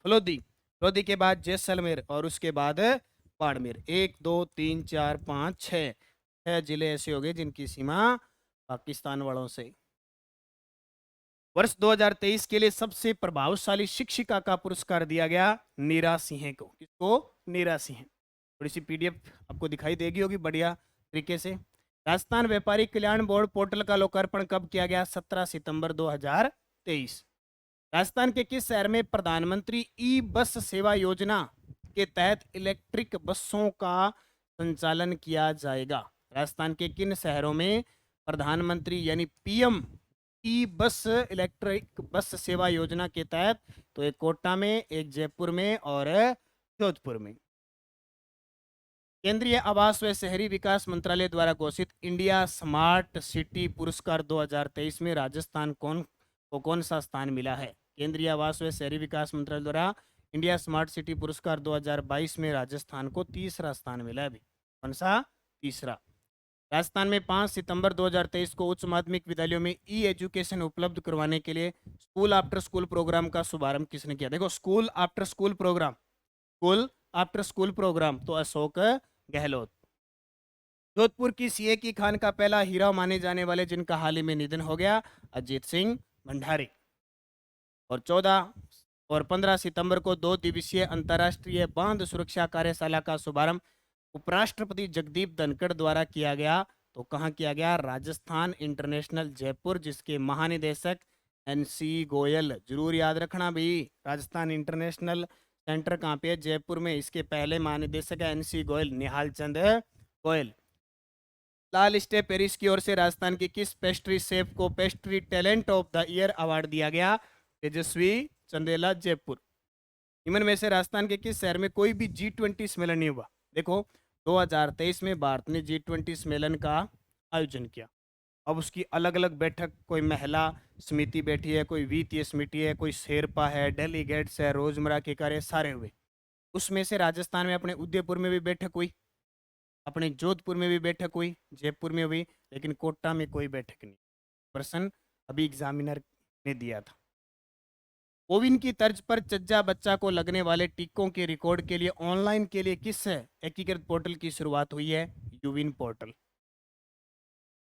फलोदी। फलोदी के बाद जैसलमेर और उसके बाद बाड़मेर। 1 2 3 4 5 6 जिले ऐसे हो गए जिनकी सीमा पाकिस्तान वालों से। वर्ष 2023 के लिए सबसे प्रभावशाली शिक्षिका का पुरस्कार दिया गया नीरा सिंह को। किसको? नीरा सिंह। थोड़ी सी पीडीएफ आपको दिखाई देगी होगी बढ़िया तरीके से। राजस्थान व्यापारी कल्याण बोर्ड पोर्टल का लोकार्पण कब किया गया? 17 सितंबर 2023। राजस्थान के किस शहर में प्रधानमंत्री ई बस सेवा योजना के तहत इलेक्ट्रिक बसों का संचालन किया जाएगा? राजस्थान के किन शहरों में प्रधानमंत्री यानी पीएम ई बस इलेक्ट्रिक बस सेवा योजना के तहत? तो एक कोटा में, एक जयपुर में और जोधपुर में। केंद्रीय आवास व शहरी विकास मंत्रालय द्वारा घोषित इंडिया स्मार्ट सिटी पुरस्कार 2023 में राजस्थान को कौन सा स्थान मिला है? केंद्रीय आवास व शहरी विकास मंत्रालय द्वारा इंडिया स्मार्ट सिटी पुरस्कार 2022 में राजस्थान को तीसरा स्थान मिला है। अभी कौन सा? तीसरा। राजस्थान में 5 सितंबर 2023 को उच्च माध्यमिक विद्यालयों में ई एजुकेशन उपलब्ध करवाने के लिए स्कूल आफ्टर स्कूल प्रोग्राम का शुभारंभ किसने किया? देखो school after school programme, school after school programme तो अशोक गहलोत। जोधपुर की सीए की खान का पहला हीरा माने जाने वाले जिनका हाल ही में निधन हो गया, अजीत सिंह भंडारी। और 14 और 15 सितंबर को 2 दिवसीय अंतर्राष्ट्रीय बांध सुरक्षा कार्यशाला का शुभारंभ उपराष्ट्रपति जगदीप धनखड़ द्वारा किया गया। तो कहाँ किया गया? राजस्थान इंटरनेशनल जयपुर, जिसके महानिदेशक एनसी गोयल। जरूर याद रखना भाई, राजस्थान इंटरनेशनल सेंटर कहाँ पे है? जयपुर में। इसके पहले महानिदेशक है एनसी गोयल, निहाल चंद गोयल। लाल स्टे पेरिस की ओर से राजस्थान की किस पेस्ट्री शेफ को pastry talent of the year award दिया गया? तेजस्वी चंदेला, जयपुर। निम्न में से राजस्थान के किस शहर में कोई भी G20 सम्मेलन नहीं हुआ? देखो 2023 में भारत ने G20 सम्मेलन का आयोजन किया। अब उसकी अलग अलग बैठक, कोई महिला समिति बैठी है, कोई वित्तीय समिति है, कोई शेरपा है, डेलीगेट्स है, रोजमर्रा के कार्य सारे हुए। उसमें से राजस्थान में अपने उदयपुर में भी बैठक हुई, अपने जोधपुर में भी बैठक हुई, जयपुर में हुई, लेकिन कोटा में कोई बैठक नहीं। प्रश्न अभी एग्जामिनर ने दिया था। कोविन की तर्ज पर चज्जा बच्चा को लगने वाले टीकों के रिकॉर्ड के लिए ऑनलाइन के लिए किस एकीकृत पोर्टल की शुरुआत हुई है? यूविन portal.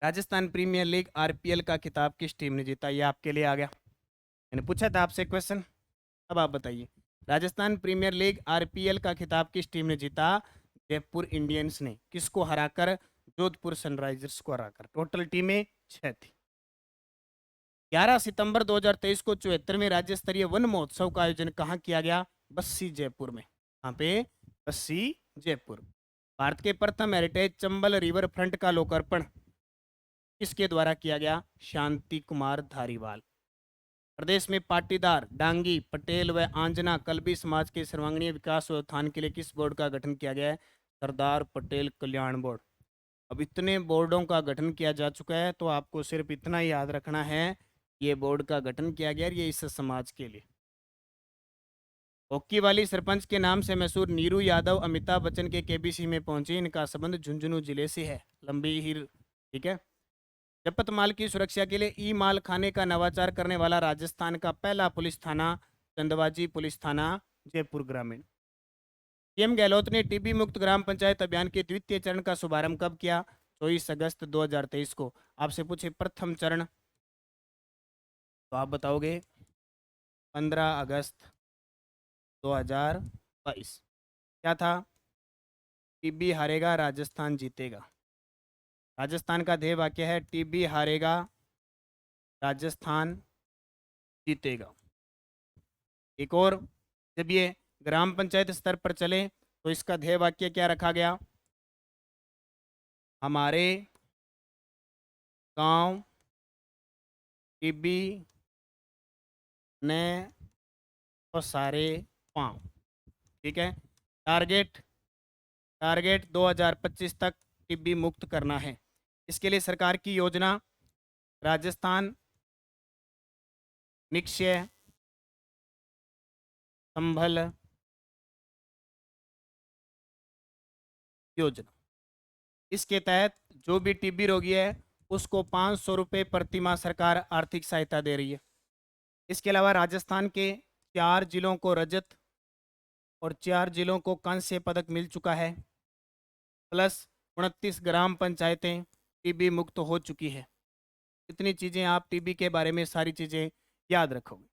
Rajasthan premier league RPL का खिताब किस टीम ने जीता? ये आपके लिए आ गया, मैंने पूछा था आपसे क्वेश्चन। अब आप बताइए, राजस्थान प्रीमियर लीग आरपीएल का खिताब किस टीम ने जीता? जयपुर इंडियंस ने। किसको हराकर? जोधपुर सनराइजर्स को हराकर। टोटल टीमें 6 थी। 11 सितंबर 2023 को 74वें राज्य स्तरीय वन महोत्सव का आयोजन कहाँ किया गया? बस्सी जयपुर में। कहाँ पे? बस्सी जयपुर। भारत के प्रथम हेरिटेज चंबल रिवर फ्रंट का लोकार्पण किसके द्वारा किया गया? शांति कुमार धारीवाल। प्रदेश में पाटीदार, डांगी, पटेल व आंजना कल्बी समाज के सर्वांगीण विकास व उत्थान के लिए किस बोर्ड का गठन किया गया है? सरदार पटेल कल्याण बोर्ड। अब इतने बोर्डों का गठन किया जा चुका है, तो आपको सिर्फ इतना ही याद रखना है, ये बोर्ड का गठन किया गया, ये इस समाज के लिए। हॉकी वाली सरपंच के नाम से मशहूर नीरू यादव अमिताभ बच्चन के केबीसी में पहुंची। इनका संबंध झुंझुनू जिले से है। लंबी हीर, ठीक है। जपत माल की सुरक्षा के लिए ई माल खाने का नवाचार करने वाला राजस्थान का पहला पुलिस थाना चंदवाजी पुलिस थाना, जयपुर ग्रामीण। सीएम गहलोत ने टीबी मुक्त ग्राम पंचायत अभियान के द्वितीय चरण का शुभारंभ कब किया? 24 अगस्त 2023 को। आपसे पूछे प्रथम चरण, तो आप बताओगे 15 अगस्त 2022। क्या था? टीबी हारेगा राजस्थान जीतेगा। राजस्थान का ध्येय वाक्य है टीबी हारेगा राजस्थान जीतेगा। एक और, जब ये ग्राम पंचायत स्तर पर चले तो इसका ध्येय वाक्य क्या रखा गया? हमारे गांव टीबी ने तो सारे पाँव, ठीक है। टारगेट 2025 तक टीबी मुक्त करना है। इसके लिए सरकार की योजना राजस्थान निक्षय संभल योजना। इसके तहत जो भी टीबी रोगी है उसको 500 रुपये प्रति माह सरकार आर्थिक सहायता दे रही है। इसके अलावा राजस्थान के 4 जिलों को रजत और 4 जिलों को कांस्य पदक मिल चुका है, प्लस 29 ग्राम पंचायतें टीबी मुक्त हो चुकी है। इतनी चीज़ें आप टीबी के बारे में सारी चीज़ें याद रखोगे।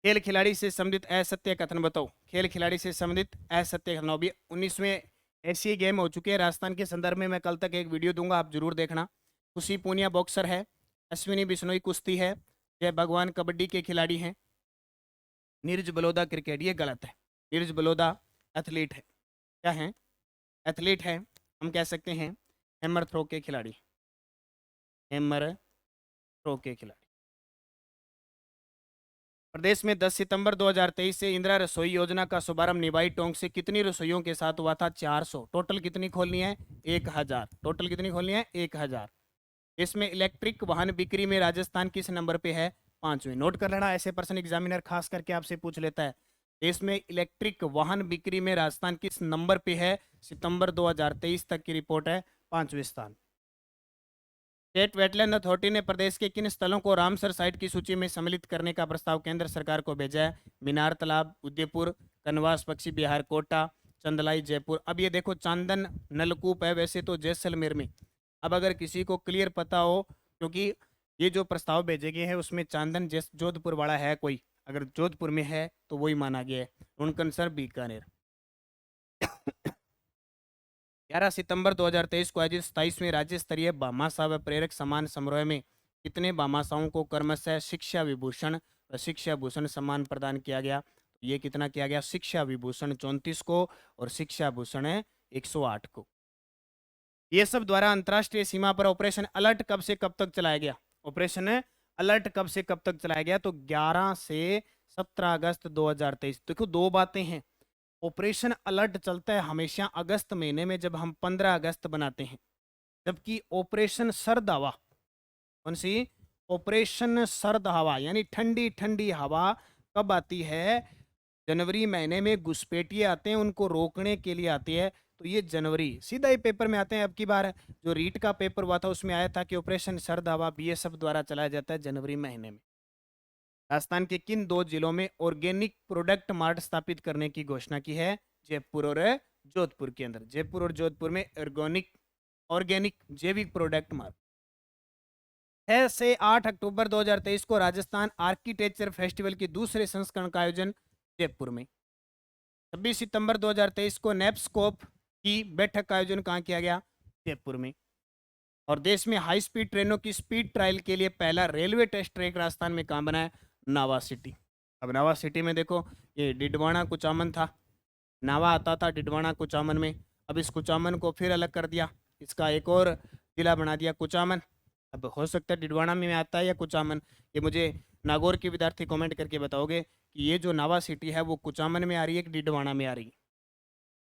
खेल खिलाड़ी से संबंधित असत्य कथन बताओ। खेल खिलाड़ी से संबंधित असत्य कथन। अभी 19वें एशियाई गेम हो चुके हैं राजस्थान के संदर्भ में। मैं कल तक एक वीडियो दूंगा, आप जरूर देखना। खुशी पूनिया बॉक्सर है, अश्विनी बिश्नोई कुश्ती है, जय भगवान कबड्डी के खिलाड़ी हैं, नीरज बलोदा क्रिकेट, ये गलत है। नीरज बलोदा एथलीट है। क्या है? एथलीट है। हम कह सकते हैं हैमर थ्रो के खिलाड़ी, हैमर थ्रो के खिलाड़ी। प्रदेश में 10 सितंबर 2023 से इंदिरा रसोई योजना का शुभारंभ निवाई टोंक से कितनी रसोइयों के साथ हुआ था? 400। टोटल कितनी खोलनी है? 1000। टोटल कितनी खोलनी है? 1000। इसमें इलेक्ट्रिक वाहन बिक्री में राजस्थान किस नंबर पे है? 5वें। नोट कर लेना, ऐसे पर्सन एग्जामिनर खास करके आपसे पूछ लेता है। देश में इलेक्ट्रिक वाहन बिक्री में राजस्थान किस नंबर पे है? सितंबर 2023 तक की रिपोर्ट है 5वें स्थान। स्टेट वेटलैंड अथॉरिटी ने प्रदेश के किन स्थलों को रामसर साइट की सूची में सम्मिलित करने का प्रस्ताव केंद्र सरकार को भेजा है? मीनार तालाब उदयपुर, कनवास पक्षी बिहार कोटा, चंदलाई जयपुर। अब ये देखो चांदन नलकूप है वैसे तो जैसलमेर में। अब अगर किसी को क्लियर पता हो, क्योंकि ये जो प्रस्ताव भेजे गए हैं उसमें चांदन जोधपुर वाला है कोई, अगर जोधपुर में है तो वही माना गया है। उनकन सर बीकानेर। 11 सितंबर 2023 को आयोजित 27वें राज्य स्तरीय भामाशाह व प्रेरक सम्मान समारोह में कितने भामाशाहों को क्रमशः शिक्षा विभूषण व शिक्षा भूषण सम्मान प्रदान किया गया? ये कितना किया गया? शिक्षा विभूषण 34 को और शिक्षा भूषण 108 को। ये सब द्वारा अंतर्राष्ट्रीय सीमा पर ऑपरेशन अलर्ट कब से कब तक चलाया गया? ऑपरेशन अलर्ट कब से कब तक चलाया गया? तो 11 से 17 अगस्त 2023। देखो दो बातें हैं। ऑपरेशन अलर्ट चलता है हमेशा अगस्त महीने में जब हम 15 अगस्त बनाते हैं, जबकि ऑपरेशन सर्द हवा, कौन सी? ऑपरेशन सर्द हवा यानी ठंडी ठंडी हवा कब आती है? जनवरी महीने में घुसपैठिए आते हैं, उनको रोकने के लिए आती है। तो ये जनवरी सीधा ही पेपर में आते हैं। अब की बार जो रीट का पेपर हुआ था उसमें आया था कि ऑपरेशन सर्द हवा बीएसएफ द्वारा चलाया जाता है जनवरी महीने में। राजस्थान के किन 2 जिलों में ऑर्गेनिक प्रोडक्ट मार्ट स्थापित करने की घोषणा की है? जयपुर और जोधपुर के अंदर। जयपुर और जोधपुर में ऑर्गेनिक जैविक प्रोडक्ट मार्ट। 6 से 8 अक्टूबर 2023 को राजस्थान आर्किटेक्चर फेस्टिवल की दूसरे संस्करण का आयोजन जयपुर में। 26 सितंबर 2023 को नेप्सकोप की बैठक का आयोजन कहाँ किया गया? जयपुर में। और देश में हाई स्पीड ट्रेनों की स्पीड ट्रायल के लिए पहला रेलवे टेस्ट ट्रैक राजस्थान में कहाँ बना है? नावा सिटी। अब नावा सिटी में देखो, ये डिडवाना कुचामन था, नावा आता था डिडवाना कुचामन में। अब इस कुचामन को फिर अलग कर दिया, इसका एक और जिला बना दिया कुचामन। अब हो सकता है डिडवाना में आता है या कुचामन, ये मुझे नागौर के विद्यार्थी कमेंट करके बताओगे कि ये जो नावा सिटी है वो कुचामन में आ रही है कि डिडवाना में आ रही है।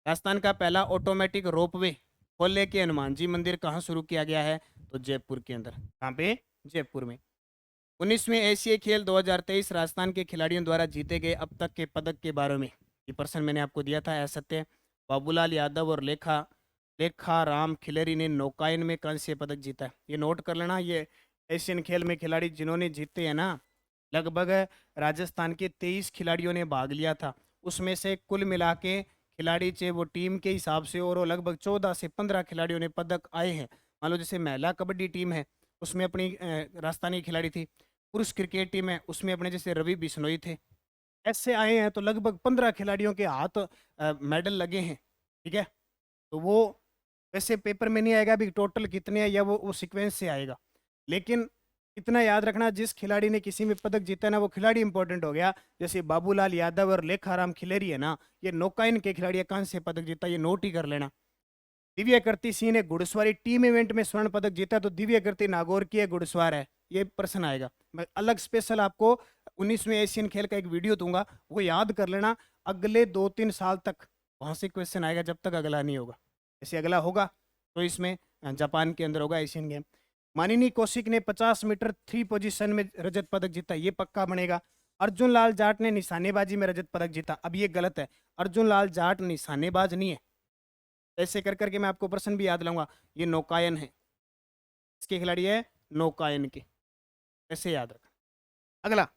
राजस्थान का पहला ऑटोमेटिक रोपवे खोले के हनुमान जी मंदिर कहाँ शुरू किया गया है? तो जयपुर के अंदर। कहाँ पे? जयपुर में। 19वें एशियाई खेल 2023 राजस्थान के खिलाड़ियों द्वारा जीते गए अब तक के पदक के बारे में ये प्रश्न मैंने आपको दिया था। असत्य। बाबूलाल यादव और लेखा लेखा राम खिलेरी ने नौकायन में कांस्य पदक जीता है। ये नोट कर लेना। ये एशियन खेल में खिलाड़ी जिन्होंने जीते हैं ना, लगभग राजस्थान के 23 खिलाड़ियों ने भाग लिया था। उसमें से कुल मिला के खिलाड़ी चाहे वो टीम के हिसाब से, और वो लगभग 14 से 15 खिलाड़ियों ने पदक आए हैं। मान लो जैसे महिला कबड्डी टीम है, उसमें अपनी राजस्थान की खिलाड़ी थी। पुरुष क्रिकेट टीम है, उसमें अपने जैसे रवि बिश्नोई थे। ऐसे आए हैं तो लगभग 15 खिलाड़ियों के हाथ मेडल लगे हैं। ठीक है, तो वो वैसे पेपर में नहीं आएगा अभी टोटल कितने हैं, या वो सीक्वेंस से आएगा। लेकिन इतना याद रखना, जिस खिलाड़ी ने किसी में पदक जीता ना, वो खिलाड़ी इंपॉर्टेंट हो गया। जैसे बाबूलाल यादव और लेखाराम खिलेरी है ना, ये नौकायन के खिलाड़ी कांस्य पदक जीता, ये नोट ही कर लेना। दिव्या कृति सिंह ने घुड़सवारी टीम इवेंट में स्वर्ण पदक जीता, तो दिव्या कृति नागौर की है, घुड़सवार है। ये प्रश्न आएगा। मैं अलग स्पेशल आपको 19वें एशियन खेल का एक वीडियो दूंगा, वो याद कर लेना। अगले 2-3 साल तक वहां से क्वेश्चन आएगा, जब तक अगला नहीं होगा। जैसे अगला होगा तो इसमें जापान के अंदर होगा एशियन गेम। मानिनी कौशिक ने 50 मीटर 3 पोजीशन में रजत पदक जीता, ये पक्का बनेगा। अर्जुन लाल जाट ने निशानेबाजी में रजत पदक जीता। अब ये गलत है, अर्जुन लाल जाट निशानेबाज नहीं है। ऐसे कर करके मैं आपको प्रश्न भी याद लाऊंगा। ये नौकायन है, इसके खिलाड़ी है नौकायन के, ऐसे याद रखा। अगला,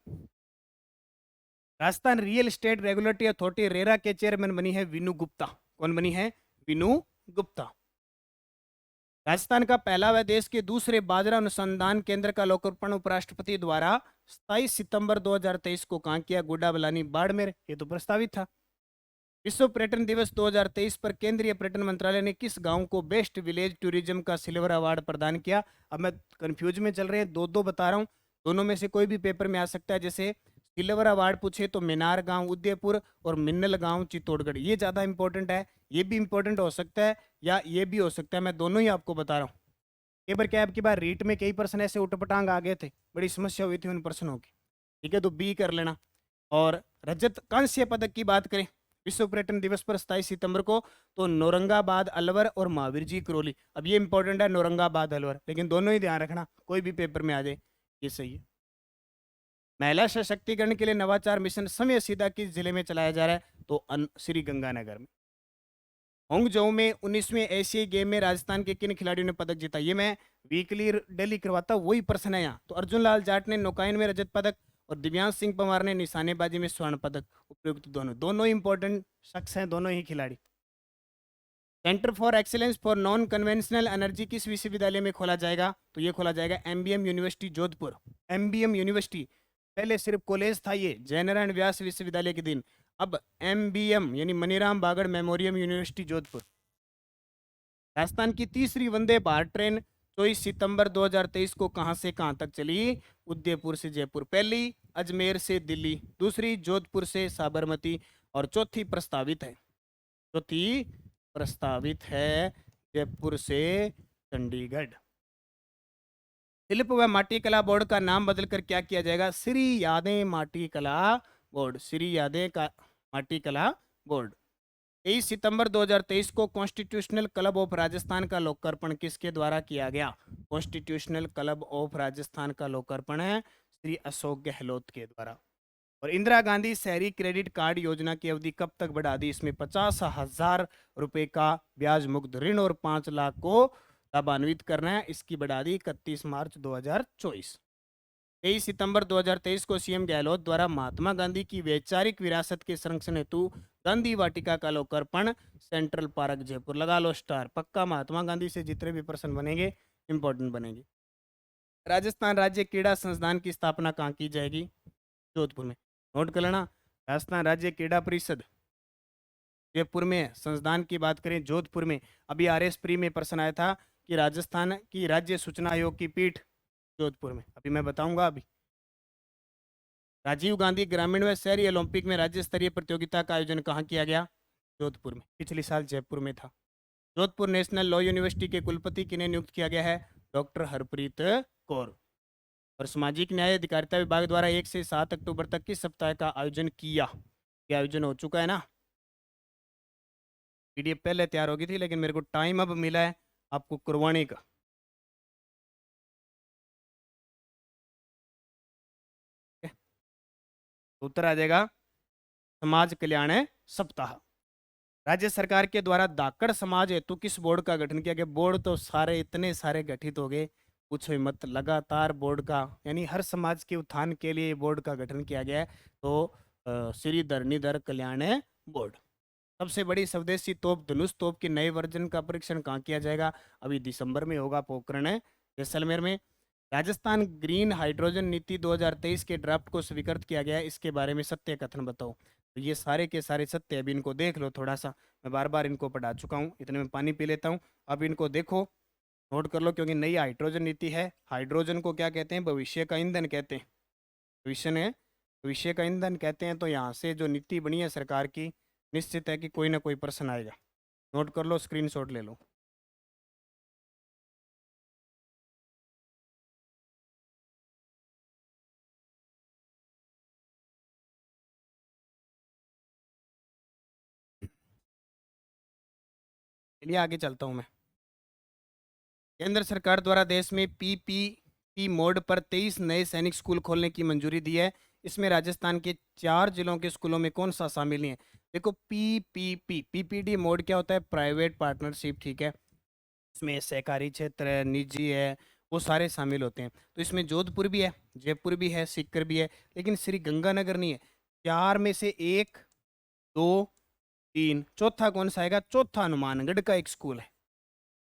Rajasthan real estate regulatory authority RERA के चेयरमैन बनी है विनू गुप्ता। कौन बनी है? विनू गुप्ता। राजस्थान का पहला व देश के दूसरे बाजरा अनुसंधान केंद्र का लोकार्पण उपराष्ट्रपति द्वारा 27 सितंबर 2023 को कहाँ किया? गुड्डाबलानी, बाड़मेर। ये तो प्रस्तावित था। विश्व पर्यटन दिवस 2023 पर केंद्रीय पर्यटन मंत्रालय ने किस गांव को बेस्ट विलेज टूरिज्म का सिल्वर अवार्ड प्रदान किया? अब मैं कंफ्यूज में चल रहे हैं, दो दो बता रहा हूँ, दोनों में से कोई भी पेपर में आ सकता है। जैसे सिल्वर अवार्ड पूछे तो मिनार गांव उदयपुर और मिन्नल गांव चित्तौड़गढ़, ये ज़्यादा इंपॉर्टेंट है। ये भी इंपॉर्टेंट हो सकता है या ये भी हो सकता है, मैं दोनों ही आपको बता रहा हूँ। एक बार क्या है, आपकी बार रीट में कई पर्सन ऐसे उटपटांग आ गए थे, बड़ी समस्या हुई थी उन पर्सनों की। ठीक है, तो बी कर लेना। और रजत कांस्य पदक की बात करें विश्व पर्यटन दिवस पर 27 सितंबर को, तो नौरंगाबाद अलवर और महावीर जी करौली। अब ये इंपॉर्टेंट है नौरंगाबाद अलवर, लेकिन दोनों ही ध्यान रखना, कोई भी पेपर में आ जाए। ये सही है। महिला सशक्तिकरण के लिए नवाचार मिशन समय सीधा किस जिले में चलाया जा रहा है? तो श्री गंगानगर में। होंगजो में 19वें एशियाई गेम में राजस्थान के किन खिलाड़ियों ने पदक जीता? ये मैं वीकली डेली करवाता, वही प्रश्न है यहाँ। तो अर्जुन लाल जाट ने नौकायन में रजत पदक और दिव्यांश सिंह पंवार ने निशानेबाजी में स्वर्ण पदक। उपयुक्त दोनों दोनों ही इंपॉर्टेंट शख्स हैं, दोनों ही खिलाड़ी। Centre for excellence for non conventional energy किस विश्वविद्यालय में खोला जाएगा? तो ये खोला जाएगा MBM university Jodhpur. MBM university, पहले सिर्फ कॉलेज था ये, जयनारायण व्यास विश्वविद्यालय के दिन। अब एमबीएम यानी मनीराम बागड़ मेमोरियम यूनिवर्सिटी जोधपुर। राजस्थान की तीसरी वंदे भारत ट्रेन 24 सितंबर 2023 को कहां से कहां तक चली? उदयपुर से जयपुर। पहली अजमेर से दिल्ली, दूसरी जोधपुर से साबरमती, और चौथी प्रस्तावित है, चौथी प्रस्तावित है जयपुर से चंडीगढ़। शिल्प व माटी कला बोर्ड का नाम बदलकर क्या किया जाएगा? श्री यादें माटी कला बोर्ड। श्री यादें का माटी कला बोर्ड। 23 सितंबर 2023 को कॉन्स्टिट्यूशनल क्लब ऑफ राजस्थान का लोकार्पण किसके द्वारा किया गया? कॉन्स्टिट्यूशनल क्लब ऑफ राजस्थान का लोकार्पण है श्री अशोक गहलोत के द्वारा। और इंदिरा गांधी शहरी क्रेडिट कार्ड योजना की अवधि कब तक बढ़ा दी? इसमें 50,000 रुपए का ब्याज मुक्त ऋण और 5 लाख को लाभान्वित करना है। इसकी बढ़ा दी 31 मार्च 2024। 23 सितंबर 2023 को सीएम गहलोत द्वारा महात्मा गांधी की वैचारिक विरासत के संरक्षण हेतु गांधी वाटिका का लोकार्पण सेंट्रल पार्क जयपुर। लगा लो स्टार, पक्का महात्मा गांधी से जितने भी प्रश्न बनेंगे इंपॉर्टेंट बनेंगे। राजस्थान राज्य क्रीड़ा संस्थान की स्थापना कहाँ की जाएगी? जोधपुर में। नोट कर लेना, राजस्थान राज्य क्रीड़ा परिषद जयपुर में है। संस्थान की बात करें जोधपुर में। अभी आरएस प्री में प्रश्न आया था कि राजस्थान की राज्य सूचना आयोग की पीठ जोधपुर में, अभी मैं बताऊंगा। अभी राजीव गांधी ग्रामीण व शहरी ओलंपिक में राज्य स्तरीय प्रतियोगिता का आयोजन कहाँ किया गया? जोधपुर में। पिछले साल जयपुर में था। जोधपुर नेशनल लॉ यूनिवर्सिटी के कुलपति किन्हें नियुक्त किया गया है? डॉक्टर हरप्रीत कौर। और सामाजिक न्याय अधिकारिता विभाग द्वारा 1 से 7 अक्टूबर तक किस सप्ताह का आयोजन किया? यह आयोजन हो चुका है ना। पीडीएफ पहले तैयार होगी थी, लेकिन मेरे को टाइम अब मिला है आपको करवाने का। तो उत्तर आ जाएगा समाज कल्याण सप्ताह। राज्य सरकार के द्वारा धाकड़ समाज हेतु किस बोर्ड का गठन किया गया? बोर्ड तो सारे इतने सारे गठित हो गए, पूछो ही मत। लगातार बोर्ड का, यानी हर समाज के उत्थान के लिए बोर्ड का गठन किया गया है। तो श्री धरणीधर कल्याण बोर्ड। सबसे बड़ी स्वदेशी तोप धनुष तोप के नए वर्जन का परीक्षण कहाँ किया जाएगा? अभी दिसंबर में होगा, पोखरण जैसलमेर में। राजस्थान ग्रीन हाइड्रोजन नीति 2023 के ड्राफ्ट को स्वीकृत किया गया है, इसके बारे में सत्य कथन बताओ। तो ये सारे के सारे सत्य, अभी इनको देख लो थोड़ा सा। मैं बार बार इनको पढ़ा चुका हूँ, इतने में पानी पी लेता हूँ। अब इनको देखो, नोट कर लो, क्योंकि नई हाइड्रोजन नीति है। हाइड्रोजन को क्या कहते हैं? भविष्य का ईंधन कहते हैं। भविष्य का ईंधन कहते हैं। तो यहाँ से जो नीति बनी है सरकार की, निश्चित है कि कोई ना कोई प्रश्न आएगा। नोट कर लो, स्क्रीनशॉट ले लो। चलिए आगे चलता हूँ मैं। केंद्र सरकार द्वारा देश में पीपीपी मोड पर 23 नए सैनिक स्कूल खोलने की मंजूरी दी है। इसमें राजस्थान के 4 जिलों के स्कूलों में कौन सा शामिल नहीं है? देखो, पीपीडी मोड क्या होता है? प्राइवेट पार्टनरशिप, ठीक है। इसमें सहकारी क्षेत्र है, निजी है, वो सारे शामिल होते हैं। तो इसमें जोधपुर भी है, जयपुर भी है, सीकर भी है, लेकिन श्री गंगानगर नहीं है। 4 में से 1, 2, 3, चौथा कौन सा आएगा? चौथा हनुमानगढ़ का एक स्कूल है,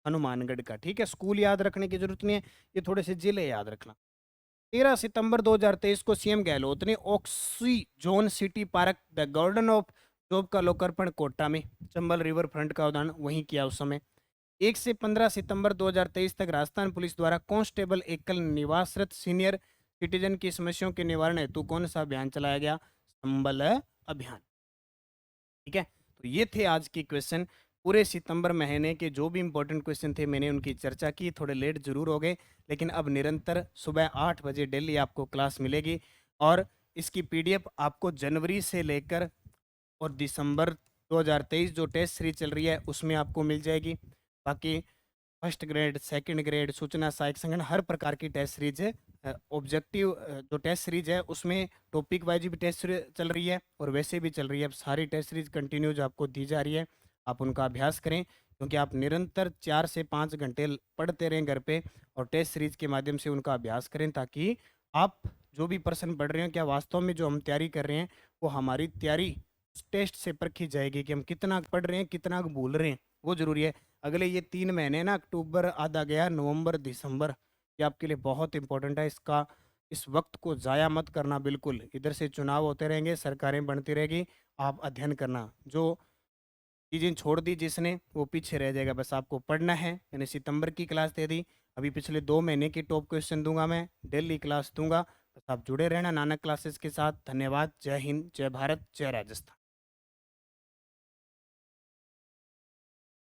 हनुमानगढ़ का। ठीक है, स्कूल याद रखने की जरूरत नहीं है, ये थोड़े से जिले याद रखना। 13 सितंबर 2023 को सीएम गहलोत ने oxyzone city park the garden of job का लोकार्पण कोटा में, चंबल रिवर फ्रंट का उद्घाटन वहीं किया उस समय। 1 से 15 सितंबर 2023 तक राजस्थान पुलिस द्वारा कांस्टेबल एकल निवासरत सीनियर सिटीजन की समस्याओं के निवारण हेतु कौन सा अभियान चलाया गया? संबल अभियान। ठीक है, तो ये थे आज के क्वेश्चन। पूरे सितंबर महीने के जो भी इंपॉर्टेंट क्वेश्चन थे, मैंने उनकी चर्चा की। थोड़े लेट जरूर हो गए, लेकिन अब निरंतर सुबह 8 बजे डेली आपको क्लास मिलेगी। और इसकी पीडीएफ आपको जनवरी से लेकर और दिसंबर 2023 जो टेस्ट सीरीज चल रही है उसमें आपको मिल जाएगी। बाकी फर्स्ट ग्रेड, सेकंड ग्रेड, सूचना सहायक संगठन, हर प्रकार की टेस्ट सीरीज है। ऑब्जेक्टिव जो टेस्ट सीरीज है उसमें टॉपिक वाइज भी टेस्ट चल रही है और वैसे भी चल रही है। अब सारी टेस्ट सीरीज कंटिन्यूज आपको दी जा रही है, आप उनका अभ्यास करें, क्योंकि आप निरंतर 4 से 5 घंटे पढ़ते रहें घर पे और टेस्ट सीरीज के माध्यम से उनका अभ्यास करें, ताकि आप जो भी प्रश्न पढ़ रहे हो, क्या वास्तव में जो हम तैयारी कर रहे हैं वो हमारी तैयारी टेस्ट से परखी जाएगी कि हम कितना पढ़ रहे हैं, कितना भूल रहे हैं, वो जरूरी है। अगले ये 3 महीने ना, अक्टूबर आधा गया, नवंबर, दिसंबर, ये आपके लिए बहुत इंपॉर्टेंट है। इसका इस वक्त को ज़ाया मत करना बिल्कुल। इधर से चुनाव होते रहेंगे, सरकारें बनती रहेगी, आप अध्ययन करना। जो चीज़ें छोड़ दी जिसने, वो पीछे रह जाएगा। बस आपको पढ़ना है। मैंने सितंबर की क्लास दे दी, अभी पिछले 2 महीने की टॉप क्वेश्चन दूंगा, मैं डेली क्लास दूंगा। बस आप जुड़े रहना नानक क्लासेस के साथ। धन्यवाद। जय हिंद, जय भारत, जय राजस्थान।